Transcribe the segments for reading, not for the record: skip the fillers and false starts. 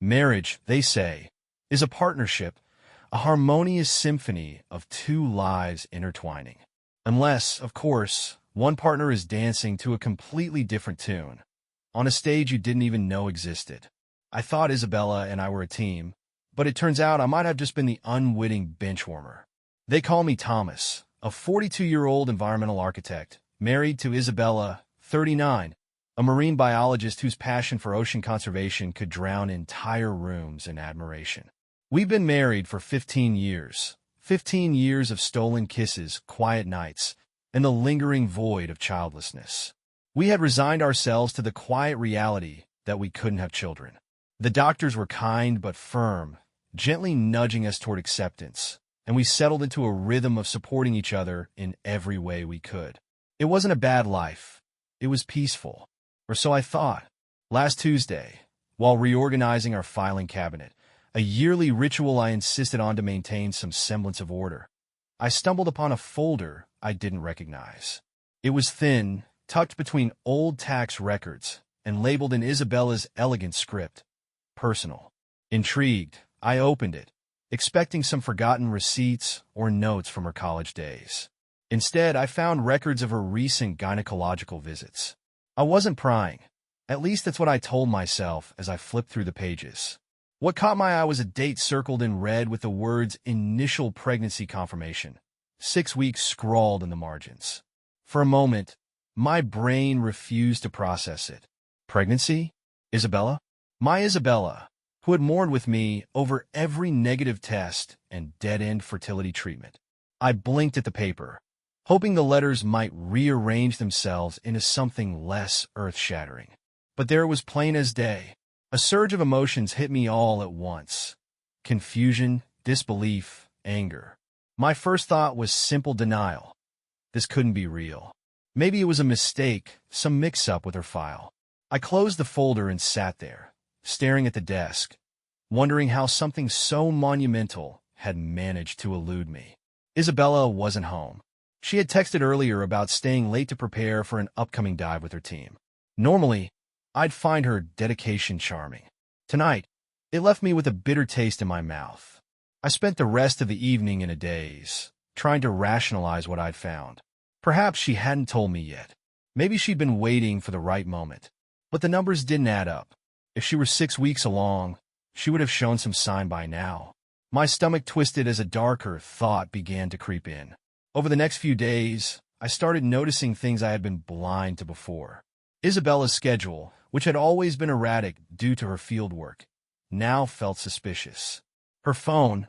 Marriage, they say, is a partnership, a harmonious symphony of two lives intertwining. Unless, of course, one partner is dancing to a completely different tune, on a stage you didn't even know existed. I thought Isabella and I were a team, but it turns out I might have just been the unwitting benchwarmer. They call me Thomas, a 42-year-old environmental architect, married to Isabella, 39, a marine biologist whose passion for ocean conservation could drown entire rooms in admiration. We've been married for 15 years, 15 years of stolen kisses, quiet nights, and the lingering void of childlessness. We had resigned ourselves to the quiet reality that we couldn't have children. The doctors were kind but firm, gently nudging us toward acceptance, and we settled into a rhythm of supporting each other in every way we could. It wasn't a bad life. It was peaceful. Or so I thought. Last Tuesday, while reorganizing our filing cabinet, a yearly ritual I insisted on to maintain some semblance of order, I stumbled upon a folder I didn't recognize. It was thin, tucked between old tax records, and labeled in Isabella's elegant script, personal. Intrigued, I opened it, expecting some forgotten receipts or notes from her college days. Instead, I found records of her recent gynecological visits. I wasn't prying. At least that's what I told myself as I flipped through the pages. What caught my eye was a date circled in red with the words initial pregnancy confirmation, 6 weeks scrawled in the margins. For a moment, my brain refused to process it. Pregnancy? Isabella? My Isabella, who had mourned with me over every negative test and dead-end fertility treatment. I blinked at the paper, hoping the letters might rearrange themselves into something less earth-shattering. But there it was, plain as day. A surge of emotions hit me all at once. Confusion, disbelief, anger. My first thought was simple denial. This couldn't be real. Maybe it was a mistake, some mix-up with her file. I closed the folder and sat there, staring at the desk, wondering how something so monumental had managed to elude me. Isabella wasn't home. She had texted earlier about staying late to prepare for an upcoming dive with her team. Normally, I'd find her dedication charming. Tonight, it left me with a bitter taste in my mouth. I spent the rest of the evening in a daze, trying to rationalize what I'd found. Perhaps she hadn't told me yet. Maybe she'd been waiting for the right moment. But the numbers didn't add up. If she were 6 weeks along, she would have shown some sign by now. My stomach twisted as a darker thought began to creep in. Over the next few days, I started noticing things I had been blind to before. Isabella's schedule, which had always been erratic due to her field work, now felt suspicious. Her phone,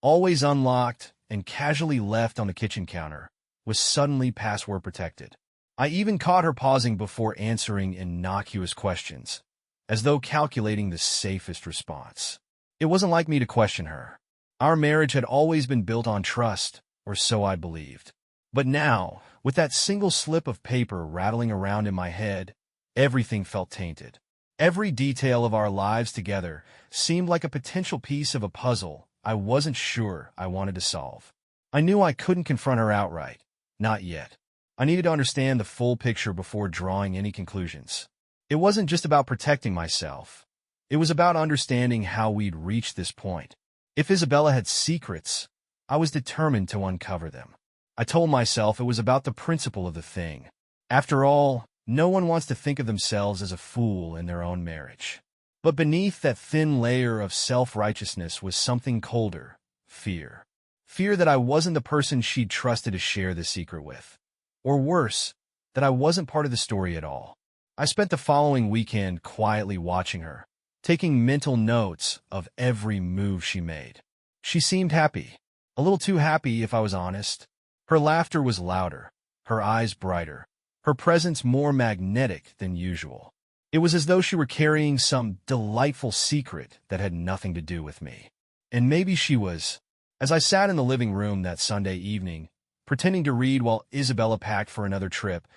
always unlocked and casually left on the kitchen counter, was suddenly password protected. I even caught her pausing before answering innocuous questions, as though calculating the safest response. It wasn't like me to question her. Our marriage had always been built on trust, or so I believed. But now, with that single slip of paper rattling around in my head, everything felt tainted. Every detail of our lives together seemed like a potential piece of a puzzle I wasn't sure I wanted to solve. I knew I couldn't confront her outright. Not yet. I needed to understand the full picture before drawing any conclusions. It wasn't just about protecting myself. It was about understanding how we'd reached this point. If Isabella had secrets, I was determined to uncover them. I told myself it was about the principle of the thing. After all, no one wants to think of themselves as a fool in their own marriage. But beneath that thin layer of self-righteousness was something colder, fear. Fear that I wasn't the person she'd trusted to share the secret with. Or worse, that I wasn't part of the story at all. I spent the following weekend quietly watching her, taking mental notes of every move she made. She seemed happy. A little too happy, if I was honest. Her laughter was louder, her eyes brighter, her presence more magnetic than usual. It was as though she were carrying some delightful secret that had nothing to do with me. And maybe she was. As I sat in the living room that Sunday evening, pretending to read while Isabella packed for another trip,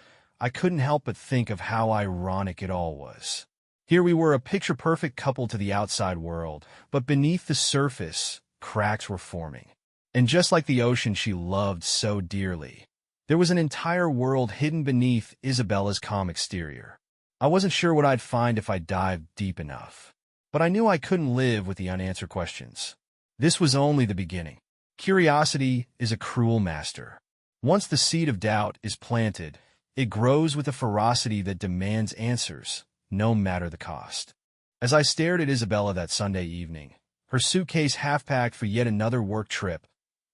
I couldn't help but think of how ironic it all was. Here we were, a picture-perfect couple to the outside world, but beneath the surface, cracks were forming. And just like the ocean she loved so dearly, there was an entire world hidden beneath Isabella's calm exterior. I wasn't sure what I'd find if I dived deep enough. but I knew I couldn't live with the unanswered questions. This was only the beginning. Curiosity is a cruel master. Once the seed of doubt is planted, it grows with a ferocity that demands answers, no matter the cost. As I stared at Isabella that Sunday evening, her suitcase half-packed for yet another work trip,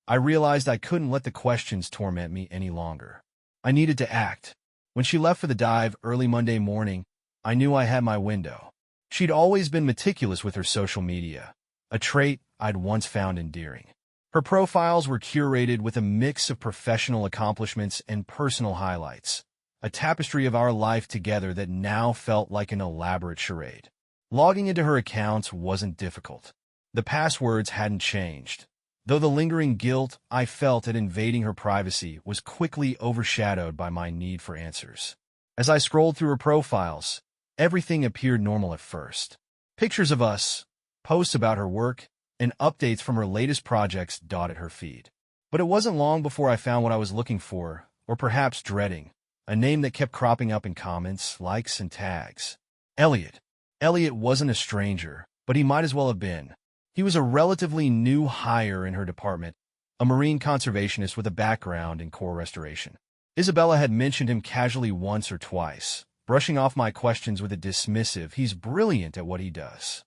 I realized I couldn't let the questions torment me any longer. I needed to act. When she left for the dive early Monday morning, I knew I had my window. She'd always been meticulous with her social media, a trait I'd once found endearing. Her profiles were curated with a mix of professional accomplishments and personal highlights, a tapestry of our life together that now felt like an elaborate charade. Logging into her accounts wasn't difficult. The passwords hadn't changed, though the lingering guilt I felt at invading her privacy was quickly overshadowed by my need for answers. As I scrolled through her profiles, everything appeared normal at first. Pictures of us, posts about her work, and updates from her latest projects dotted her feed. But it wasn't long before I found what I was looking for, or perhaps dreading, a name that kept cropping up in comments, likes, and tags. Elliot. Elliot wasn't a stranger, but he might as well have been. He was a relatively new hire in her department, a marine conservationist with a background in core restoration. Isabella had mentioned him casually once or twice, brushing off my questions with a dismissive, "He's brilliant at what he does."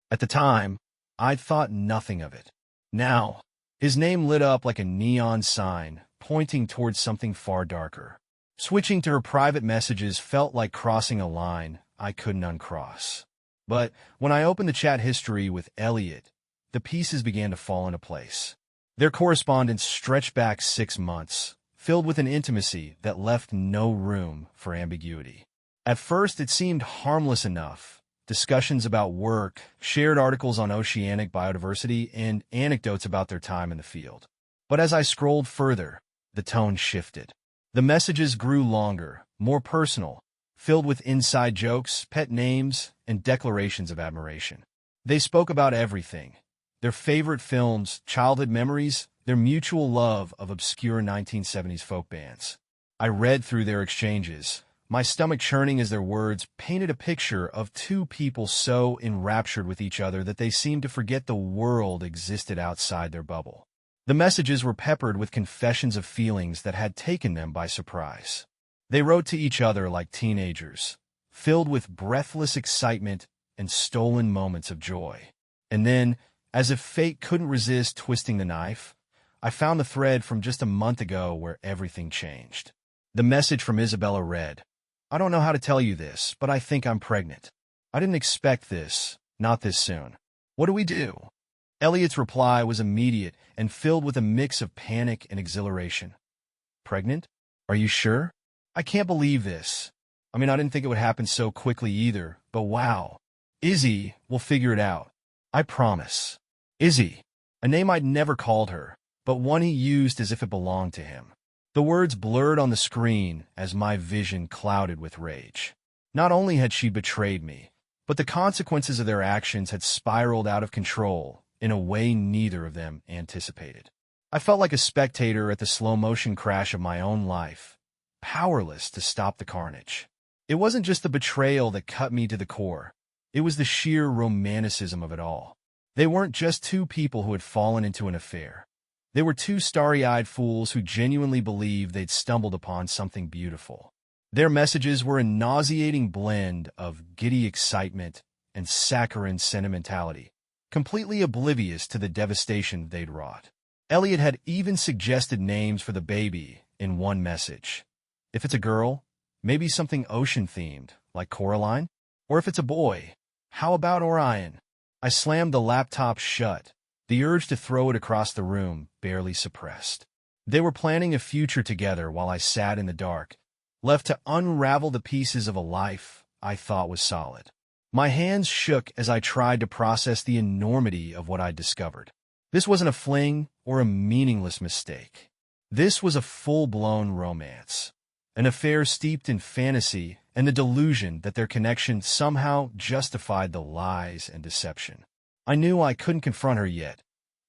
At the time, I'd thought nothing of it. Now, his name lit up like a neon sign, pointing towards something far darker. Switching to her private messages felt like crossing a line I couldn't uncross. But when I opened the chat history with Elliot, the pieces began to fall into place. Their correspondence stretched back 6 months, filled with an intimacy that left no room for ambiguity. At first, it seemed harmless enough. Discussions about work, shared articles on oceanic biodiversity, and anecdotes about their time in the field. But as I scrolled further, the tone shifted. The messages grew longer, more personal, filled with inside jokes, pet names, and declarations of admiration. They spoke about everything: their favorite films, childhood memories, their mutual love of obscure 1970s folk bands. I read through their exchanges, my stomach churning as their words painted a picture of two people so enraptured with each other that they seemed to forget the world existed outside their bubble. The messages were peppered with confessions of feelings that had taken them by surprise. They wrote to each other like teenagers, filled with breathless excitement and stolen moments of joy. And then, as if fate couldn't resist twisting the knife, I found the thread from just a month ago where everything changed. The message from Isabella read, "I don't know how to tell you this, but I think I'm pregnant. I didn't expect this, not this soon. What do we do?" Elliot's reply was immediate and filled with a mix of panic and exhilaration. "Pregnant? Are you sure? I can't believe this. I mean, I didn't think it would happen so quickly either, but wow. Izzy, we'll figure it out. I promise." Izzy, a name I'd never called her, but one he used as if it belonged to him. The words blurred on the screen as my vision clouded with rage. Not only had she betrayed me, but the consequences of their actions had spiraled out of control in a way neither of them anticipated. I felt like a spectator at the slow-motion crash of my own life, powerless to stop the carnage. It wasn't just the betrayal that cut me to the core. It was the sheer romanticism of it all. They weren't just two people who had fallen into an affair. They were two starry-eyed fools who genuinely believed they'd stumbled upon something beautiful. Their messages were a nauseating blend of giddy excitement and saccharine sentimentality, completely oblivious to the devastation they'd wrought. Elliot had even suggested names for the baby in one message. If it's a girl, maybe something ocean-themed, like Coraline? Or if it's a boy, how about Orion? I slammed the laptop shut, the urge to throw it across the room barely suppressed. They were planning a future together while I sat in the dark, left to unravel the pieces of a life I thought was solid. My hands shook as I tried to process the enormity of what I'd discovered. This wasn't a fling or a meaningless mistake. This was a full-blown romance, an affair steeped in fantasy and the delusion that their connection somehow justified the lies and deception. I knew I couldn't confront her yet,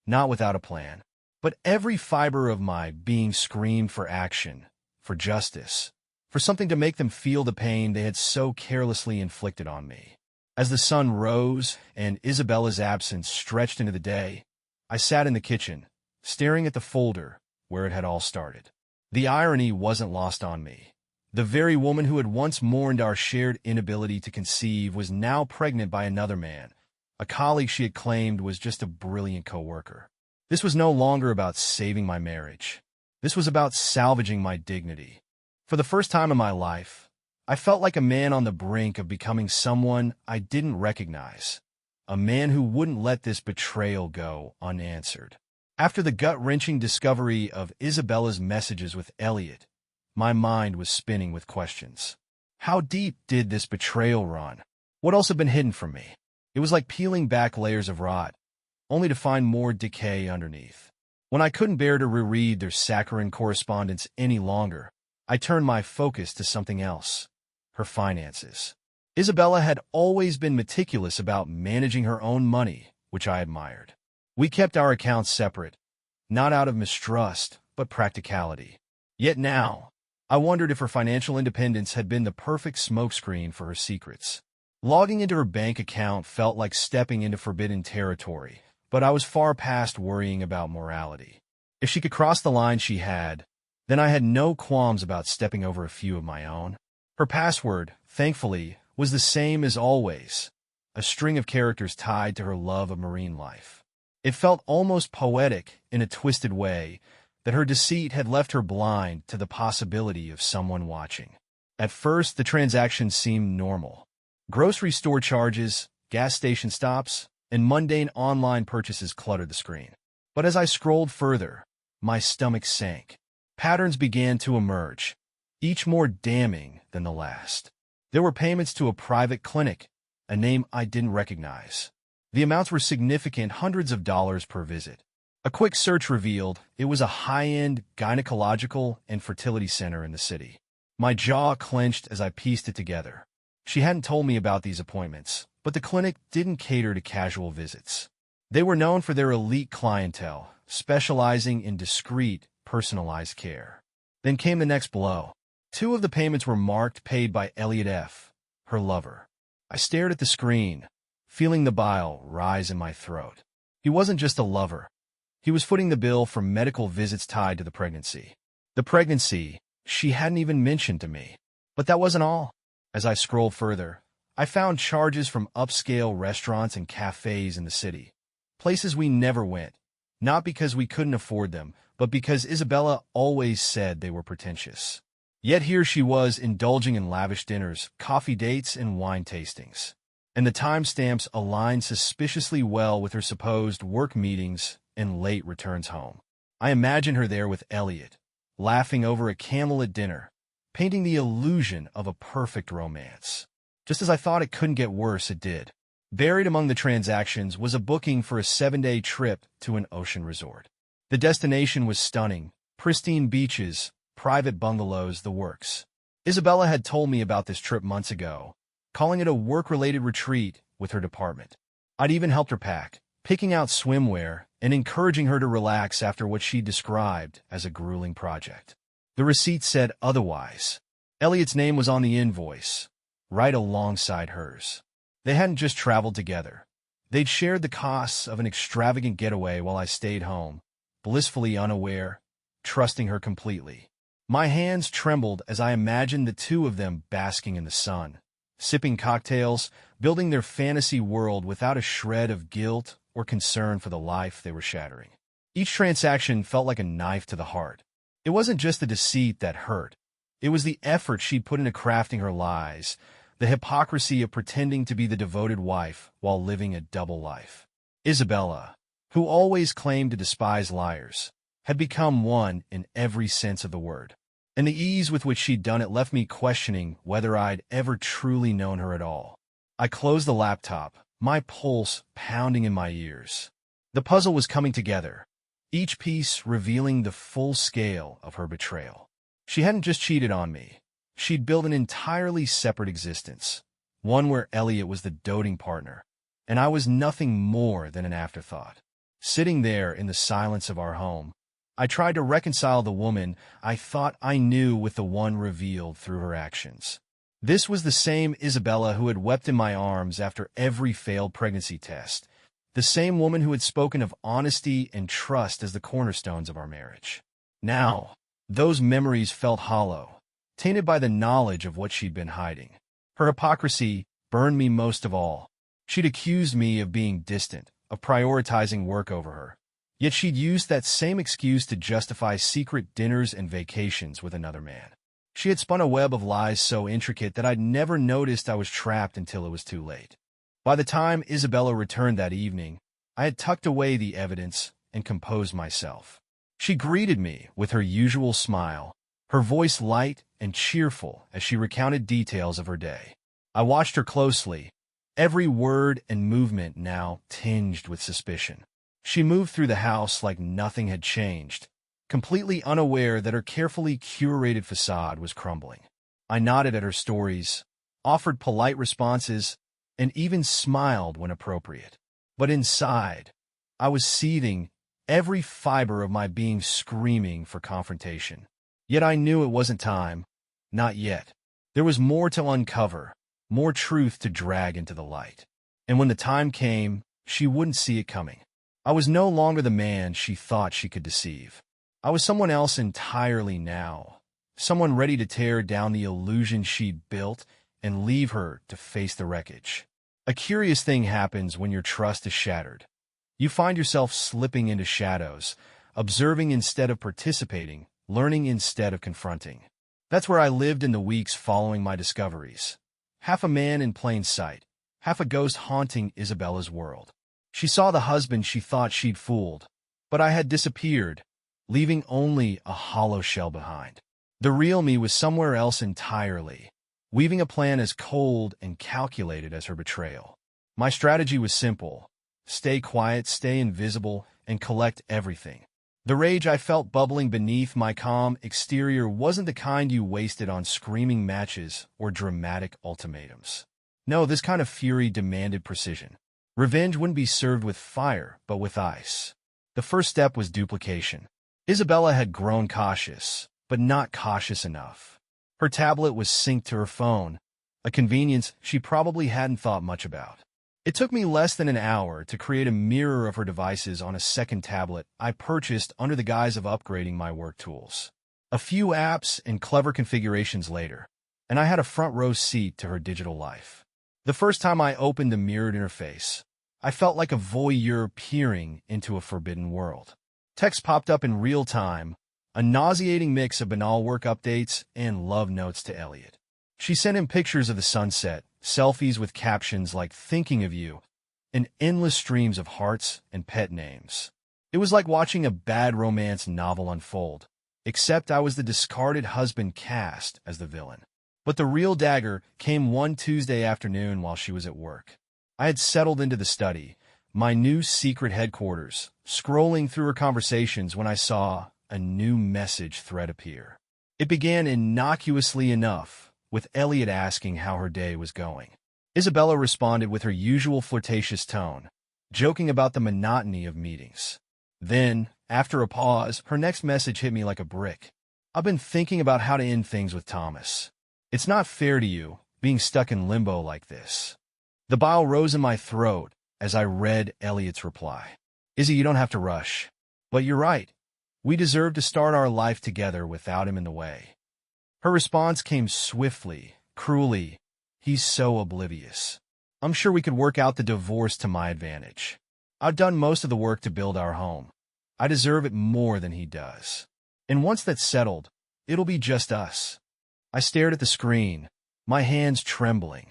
not without a plan. But every fiber of my being screamed for action, for justice, for something to make them feel the pain they had so carelessly inflicted on me. As the sun rose and Isabella's absence stretched into the day, I sat in the kitchen, staring at the folder where it had all started. The irony wasn't lost on me. The very woman who had once mourned our shared inability to conceive was now pregnant by another man, a colleague she had claimed was just a brilliant coworker. This was no longer about saving my marriage. This was about salvaging my dignity. For the first time in my life, I felt like a man on the brink of becoming someone I didn't recognize, a man who wouldn't let this betrayal go unanswered. After the gut-wrenching discovery of Isabella's messages with Elliot, my mind was spinning with questions. How deep did this betrayal run? What else had been hidden from me? It was like peeling back layers of rot, only to find more decay underneath. When I couldn't bear to reread their saccharine correspondence any longer, I turned my focus to something else: her finances. Isabella had always been meticulous about managing her own money, which I admired. We kept our accounts separate, not out of mistrust, but practicality. Yet now, I wondered if her financial independence had been the perfect smokescreen for her secrets. Logging into her bank account felt like stepping into forbidden territory, but I was far past worrying about morality. If she could cross the line she had, then I had no qualms about stepping over a few of my own. Her password, thankfully, was the same as always, a string of characters tied to her love of marine life. It felt almost poetic in a twisted way that her deceit had left her blind to the possibility of someone watching. At first, the transaction seemed normal. Grocery store charges, gas station stops, and mundane online purchases cluttered the screen. But as I scrolled further, my stomach sank. Patterns began to emerge, each more damning than the last. There were payments to a private clinic, a name I didn't recognize. The amounts were significant, hundreds of dollars per visit. A quick search revealed it was a high-end gynecological and fertility center in the city. My jaw clenched as I pieced it together. She hadn't told me about these appointments, but the clinic didn't cater to casual visits. They were known for their elite clientele, specializing in discreet, personalized care. Then came the next blow. 2 of the payments were marked paid by Elliot F., her lover. I stared at the screen, feeling the bile rise in my throat. He wasn't just a lover. He was footing the bill for medical visits tied to the pregnancy. The pregnancy she hadn't even mentioned to me. But that wasn't all. As I scrolled further, I found charges from upscale restaurants and cafes in the city. Places we never went, not because we couldn't afford them, but because Isabella always said they were pretentious. Yet here she was indulging in lavish dinners, coffee dates, and wine tastings. And the timestamps aligned suspiciously well with her supposed work meetings and late returns home. I imagined her there with Elliot, laughing over a camel at dinner, painting the illusion of a perfect romance. Just as I thought it couldn't get worse, it did. Buried among the transactions was a booking for a 7-day trip to an ocean resort. The destination was stunning: pristine beaches, private bungalows, the works. Isabella had told me about this trip months ago, calling it a work-related retreat with her department. I'd even helped her pack, picking out swimwear and encouraging her to relax after what she described as a grueling project. The receipt said otherwise. Elliot's name was on the invoice, right alongside hers. They hadn't just traveled together. They'd shared the costs of an extravagant getaway while I stayed home, blissfully unaware, trusting her completely. My hands trembled as I imagined the 2 of them basking in the sun, sipping cocktails, building their fantasy world without a shred of guilt or concern for the life they were shattering. Each transaction felt like a knife to the heart. It wasn't just the deceit that hurt. It was the effort she'd put into crafting her lies, the hypocrisy of pretending to be the devoted wife while living a double life. Isabella, who always claimed to despise liars, had become one in every sense of the word. And the ease with which she'd done it left me questioning whether I'd ever truly known her at all. I closed the laptop, my pulse pounding in my ears. The puzzle was coming together, each piece revealing the full scale of her betrayal. She hadn't just cheated on me. She'd built an entirely separate existence, one where Elliot was the doting partner, and I was nothing more than an afterthought. Sitting there in the silence of our home, I tried to reconcile the woman I thought I knew with the one revealed through her actions. This was the same Isabella who had wept in my arms after every failed pregnancy test, the same woman who had spoken of honesty and trust as the cornerstones of our marriage. Now, those memories felt hollow, tainted by the knowledge of what she'd been hiding. Her hypocrisy burned me most of all. She'd accused me of being distant, of prioritizing work over her. Yet she'd used that same excuse to justify secret dinners and vacations with another man. She had spun a web of lies so intricate that I'd never noticed I was trapped until it was too late. By the time Isabella returned that evening, I had tucked away the evidence and composed myself. She greeted me with her usual smile, her voice light and cheerful as she recounted details of her day. I watched her closely, every word and movement now tinged with suspicion. She moved through the house like nothing had changed, completely unaware that her carefully curated facade was crumbling. I nodded at her stories, offered polite responses, and even smiled when appropriate. But inside, I was seething, every fiber of my being screaming for confrontation. Yet I knew it wasn't time. Not yet. There was more to uncover, more truth to drag into the light. And when the time came, she wouldn't see it coming. I was no longer the man she thought she could deceive. I was someone else entirely now, someone ready to tear down the illusion she'd built and leave her to face the wreckage. A curious thing happens when your trust is shattered. You find yourself slipping into shadows, observing instead of participating, learning instead of confronting. That's where I lived in the weeks following my discoveries. Half a man in plain sight, half a ghost haunting Isabella's world. She saw the husband she thought she'd fooled, but I had disappeared, leaving only a hollow shell behind. The real me was somewhere else entirely, weaving a plan as cold and calculated as her betrayal. My strategy was simple: stay quiet, stay invisible, and collect everything. The rage I felt bubbling beneath my calm exterior wasn't the kind you wasted on screaming matches or dramatic ultimatums. No, this kind of fury demanded precision. Revenge wouldn't be served with fire, but with ice. The first step was duplication. Isabella had grown cautious, but not cautious enough. Her tablet was synced to her phone, a convenience she probably hadn't thought much about. It took me less than an hour to create a mirror of her devices on a second tablet I purchased under the guise of upgrading my work tools. A few apps and clever configurations later, and I had a front-row seat to her digital life. The first time I opened the mirrored interface, I felt like a voyeur peering into a forbidden world. Text popped up in real time, a nauseating mix of banal work updates and love notes to Elliot. She sent him pictures of the sunset, selfies with captions like "thinking of you," and endless streams of hearts and pet names. It was like watching a bad romance novel unfold, except I was the discarded husband cast as the villain. But the real dagger came one Tuesday afternoon while she was at work. I had settled into the study, my new secret headquarters, scrolling through her conversations when I saw a new message thread appear. It began innocuously enough, with Elliot asking how her day was going. Isabella responded with her usual flirtatious tone, joking about the monotony of meetings. Then, after a pause, her next message hit me like a brick. "I've been thinking about how to end things with Thomas. It's not fair to you, being stuck in limbo like this." The bile rose in my throat as I read Elliot's reply. "Izzy, you don't have to rush. But you're right. We deserve to start our life together without him in the way." Her response came swiftly, cruelly. "He's so oblivious. I'm sure we could work out the divorce to my advantage. I've done most of the work to build our home. I deserve it more than he does. And once that's settled, it'll be just us." I stared at the screen, my hands trembling.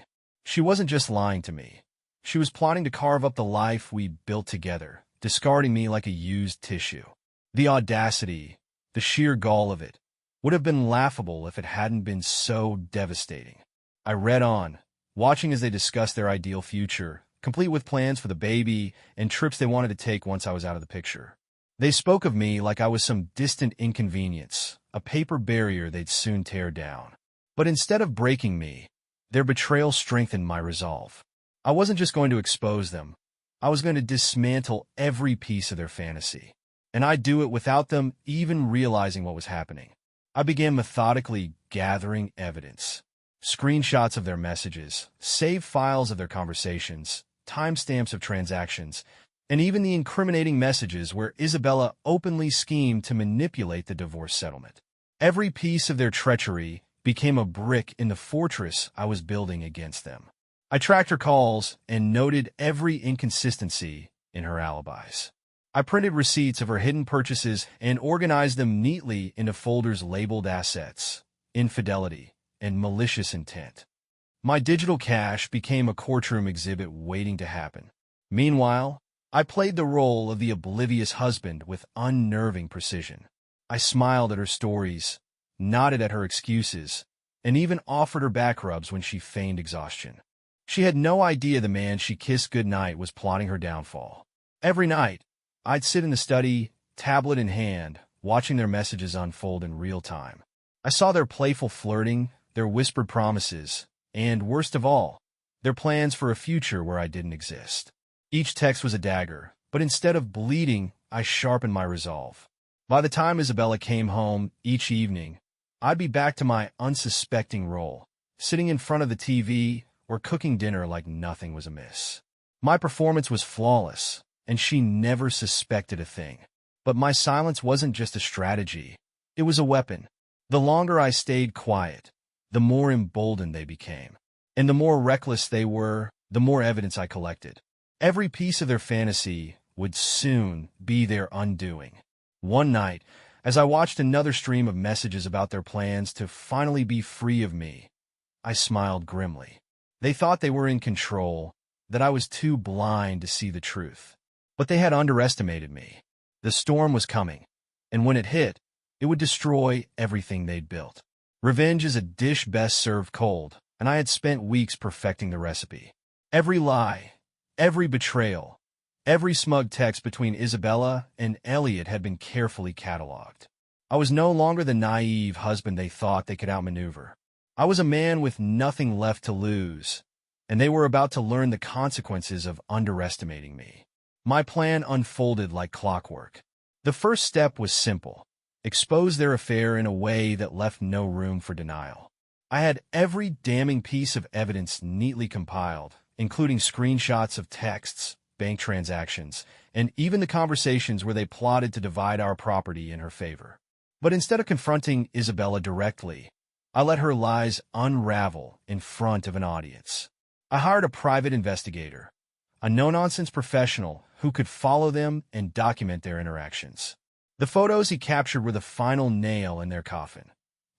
She wasn't just lying to me. She was plotting to carve up the life we built together, discarding me like a used tissue. The audacity, the sheer gall of it, would have been laughable if it hadn't been so devastating. I read on, watching as they discussed their ideal future, complete with plans for the baby and trips they wanted to take once I was out of the picture. They spoke of me like I was some distant inconvenience, a paper barrier they'd soon tear down. But instead of breaking me, their betrayal strengthened my resolve. I wasn't just going to expose them. I was going to dismantle every piece of their fantasy. And I'd do it without them even realizing what was happening. I began methodically gathering evidence. screenshots of their messages, saved files of their conversations, timestamps of transactions, and even the incriminating messages where Isabella openly schemed to manipulate the divorce settlement. Every piece of their treachery became a brick in the fortress I was building against them. I tracked her calls and noted every inconsistency in her alibis. I printed receipts of her hidden purchases and organized them neatly into folders labeled assets, infidelity, and malicious intent. My digital cache became a courtroom exhibit waiting to happen. Meanwhile, I played the role of the oblivious husband with unnerving precision. I smiled at her stories, nodded at her excuses, and even offered her back rubs when she feigned exhaustion. She had no idea the man she kissed goodnight was plotting her downfall. Every night, I'd sit in the study, tablet in hand, watching their messages unfold in real time. I saw their playful flirting, their whispered promises, and, worst of all, their plans for a future where I didn't exist. Each text was a dagger, but instead of bleeding, I sharpened my resolve. By the time Isabella came home each evening, I'd be back to my unsuspecting role, sitting in front of the TV or cooking dinner like nothing was amiss. My performance was flawless, and she never suspected a thing. But my silence wasn't just a strategy. It was a weapon. The longer I stayed quiet, the more emboldened they became. And the more reckless they were, the more evidence I collected. Every piece of their fantasy would soon be their undoing. One night, as I watched another stream of messages about their plans to finally be free of me, I smiled grimly. They thought they were in control, that I was too blind to see the truth. But they had underestimated me. The storm was coming, and when it hit, it would destroy everything they'd built. Revenge is a dish best served cold, and I had spent weeks perfecting the recipe. Every lie, every betrayal, every smug text between Isabella and Elliot had been carefully cataloged. I was no longer the naive husband they thought they could outmaneuver. I was a man with nothing left to lose, and they were about to learn the consequences of underestimating me. My plan unfolded like clockwork. The first step was simple: expose their affair in a way that left no room for denial. I had every damning piece of evidence neatly compiled, including screenshots of texts, bank transactions, and even the conversations where they plotted to divide our property in her favor. But instead of confronting Isabella directly, I let her lies unravel in front of an audience. I hired a private investigator, a no-nonsense professional who could follow them and document their interactions. The photos he captured were the final nail in their coffin.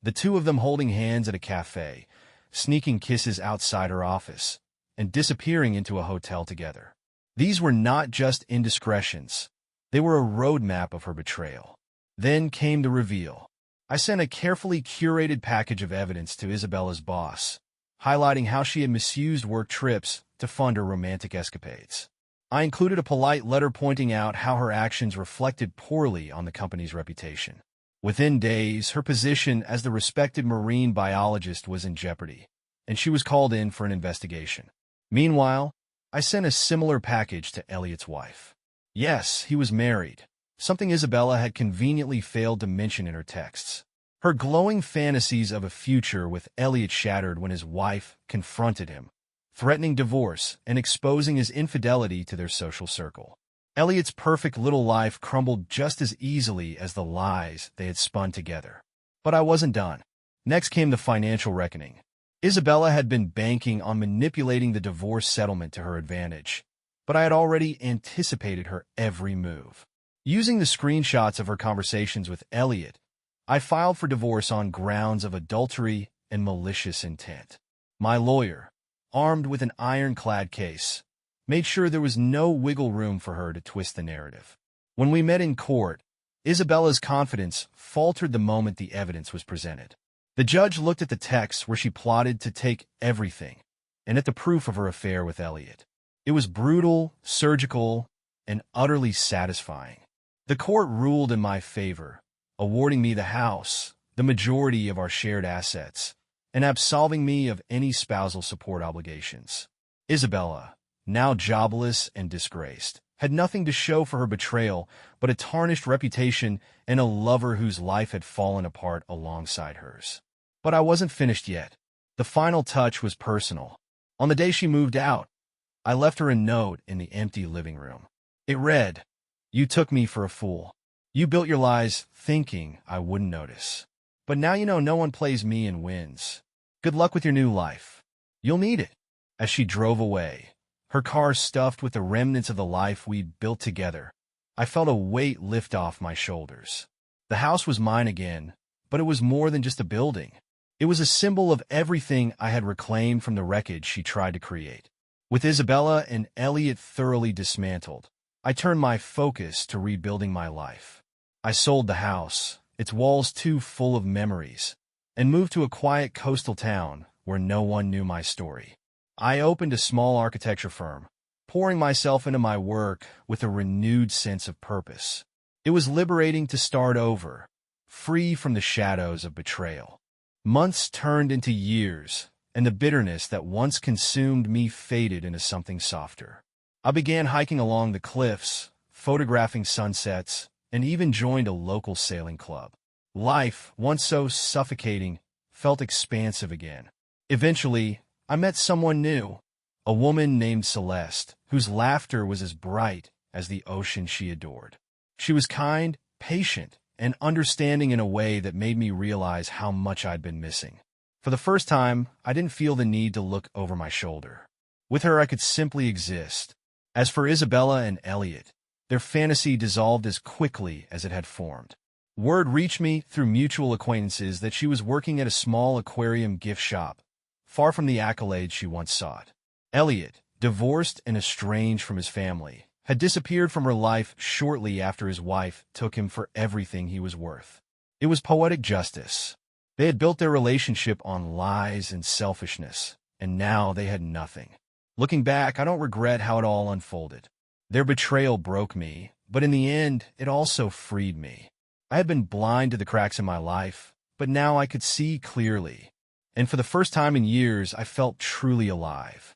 The two of them holding hands at a cafe, sneaking kisses outside her office, and disappearing into a hotel together. These were not just indiscretions. They were a roadmap of her betrayal. Then came the reveal. I sent a carefully curated package of evidence to Isabella's boss, highlighting how she had misused work trips to fund her romantic escapades. I included a polite letter pointing out how her actions reflected poorly on the company's reputation. Within days, her position as the respected marine biologist was in jeopardy, and she was called in for an investigation. Meanwhile, I sent a similar package to Elliot's wife. Yes, he was married, something Isabella had conveniently failed to mention in her texts. Her glowing fantasies of a future with Elliot shattered when his wife confronted him, threatening divorce and exposing his infidelity to their social circle. Elliot's perfect little life crumbled just as easily as the lies they had spun together. But I wasn't done. Next came the financial reckoning. Isabella had been banking on manipulating the divorce settlement to her advantage, but I had already anticipated her every move. Using the screenshots of her conversations with Elliot, I filed for divorce on grounds of adultery and malicious intent. My lawyer, armed with an ironclad case, made sure there was no wiggle room for her to twist the narrative. When we met in court, Isabella's confidence faltered the moment the evidence was presented. The judge looked at the texts where she plotted to take everything, and at the proof of her affair with Elliot. It was brutal, surgical, and utterly satisfying. The court ruled in my favor, awarding me the house, the majority of our shared assets, and absolving me of any spousal support obligations. Isabella, now jobless and disgraced, had nothing to show for her betrayal but a tarnished reputation and a lover whose life had fallen apart alongside hers. But I wasn't finished yet. The final touch was personal. On the day she moved out, I left her a note in the empty living room. It read, "You took me for a fool. You built your lies thinking I wouldn't notice. But now you know no one plays me and wins. Good luck with your new life. You'll need it." As she drove away, her car stuffed with the remnants of the life we'd built together, I felt a weight lift off my shoulders. The house was mine again, but it was more than just a building. It was a symbol of everything I had reclaimed from the wreckage she tried to create. With Isabella and Elliot thoroughly dismantled, I turned my focus to rebuilding my life. I sold the house, its walls too full of memories, and moved to a quiet coastal town where no one knew my story. I opened a small architecture firm, pouring myself into my work with a renewed sense of purpose. It was liberating to start over, free from the shadows of betrayal. Months turned into years, and the bitterness that once consumed me faded into something softer. I began hiking along the cliffs, photographing sunsets, and even joined a local sailing club. Life, once so suffocating, felt expansive again. Eventually, I met someone new, a woman named Celeste, whose laughter was as bright as the ocean she adored. She was kind, patient, and understanding in a way that made me realize how much I'd been missing. For the first time, I didn't feel the need to look over my shoulder. With her, I could simply exist. As for Isabella and Elliot, their fantasy dissolved as quickly as it had formed. Word reached me through mutual acquaintances that she was working at a small aquarium gift shop, far from the accolades she once sought. Elliot, divorced and estranged from his family, had disappeared from her life shortly after his wife took him for everything he was worth. It was poetic justice. They had built their relationship on lies and selfishness, and now they had nothing. Looking back, I don't regret how it all unfolded. Their betrayal broke me, but in the end, it also freed me. I had been blind to the cracks in my life, but now I could see clearly. And for the first time in years, I felt truly alive.